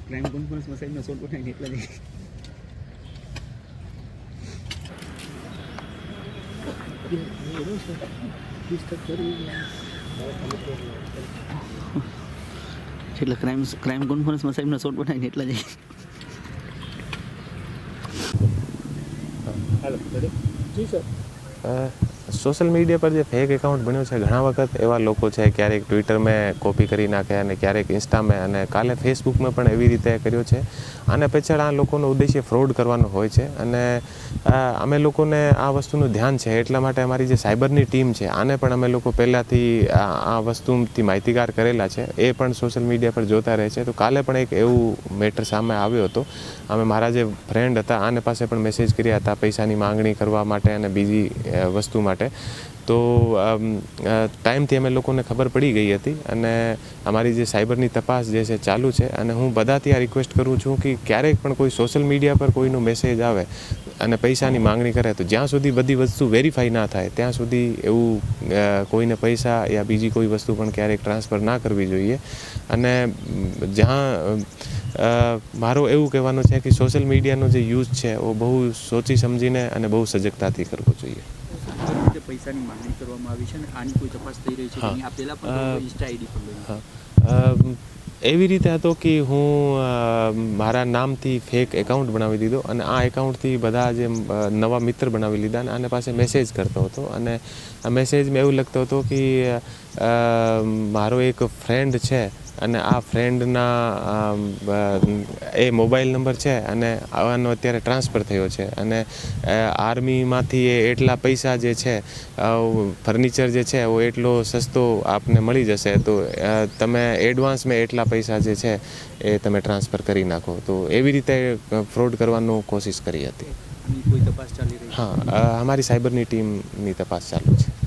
Crime કોન્ફરન્સમાં સાહેબને solve થાય એટલા જ એટલે ક્રાઇમ કોન્ફરન્સમાં સાહેબને સોલ્વ થાય ને એટલા જ જી સર સોશિયલ મીડિયા પર જે ફેક એકાઉન્ટ બન્યો છે, ઘણા વખત એવા લોકો છે, ક્યારેક ટ્વિટર મેં કોપી કરી નાખે અને ક્યારેક ઇન્સ્ટામાં અને કાલે ફેસબુકમાં પણ એવી રીતે કર્યો છે. આને પાછળ આ લોકોનો ઉદ્દેશ્ય ફ્રોડ કરવાનો હોય છે અને અમે લોકોને આ વસ્તુનું ધ્યાન છે, એટલા માટે અમારી જે સાયબરની ટીમ છે આને પણ અમે લોકો પહેલાંથી આ વસ્તુથી માહિતીગાર કરેલા છે. એ પણ સોશિયલ મીડિયા પર જોતા રહે છે. તો કાલે પણ એક એવું મેટર સામે આવ્યો હતો. અમે મારા જે ફ્રેન્ડ હતા આને પાસે પણ મેસેજ કર્યા હતા પૈસાની માંગણી કરવા માટે અને બીજી વસ્તુ માટે. તો ટાઈમથી અમે લોકોને ખબર પડી ગઈ હતી અને અમારી જે સાયબરની તપાસ જે છે ચાલુ છે. અને હું બધાથી આ રિક્વેસ્ટ કરું છું કે ક્યારેક પણ કોઈ સોશિયલ મીડિયા પર કોઈનો મેસેજ આવે અને પૈસાની માંગણી કરે તો જ્યાં સુધી બધી વસ્તુ વેરીફાઈ ના થાય ત્યાં સુધી એવું કોઈને પૈસા યા બીજી કોઈ વસ્તુ પણ ક્યારેક ટ્રાન્સફર ના કરવી જોઈએ. અને જ્યાં મારો એવું કહેવાનું છે કે સોશિયલ મીડિયાનો જે યુઝ છે એ બહુ સોચી સમજીને અને બહુ સજગતાથી કરવો જોઈએ. પૈસાની માંગણી કરવામાં આવી છે અને આની કોઈ તપાસ થઈ રહી છે કે આ પહેલા પણ ઇન્સ્ટા આઈડી પર એવી રીતે હતો કે હું મારા નામથી ફેક એકાઉન્ટ બનાવી દીધો અને આ એકાઉન્ટથી બધા જે નવા મિત્ર બનાવી લીધા અને આને પાસે મેસેજ કરતો હતો. અને આ મેસેજમાં એવું લખતો હતો કે મારો એક ફ્રેન્ડ છે અને આ ફ્રેન્ડના એ મોબાઈલ નંબર છે અને આવાનો અત્યારે ટ્રાન્સફર થયો છે અને આર્મીમાંથી એ એટલા પૈસા જે છે ફર્નિચર જે છે એ એટલો સસ્તો આપને મળી જશે. તો તમે એડવાન્સમાં એટલા પૈસા જે છે એ તમે ટ્રાન્સફર કરી નાખો. તો એવી રીતે ફ્રોડ કરવાનો કોશિશ કરી હતી. કોઈ તપાસ ચાલી રહી? હા, અમારી સાયબરની ટીમની તપાસ ચાલુ છે.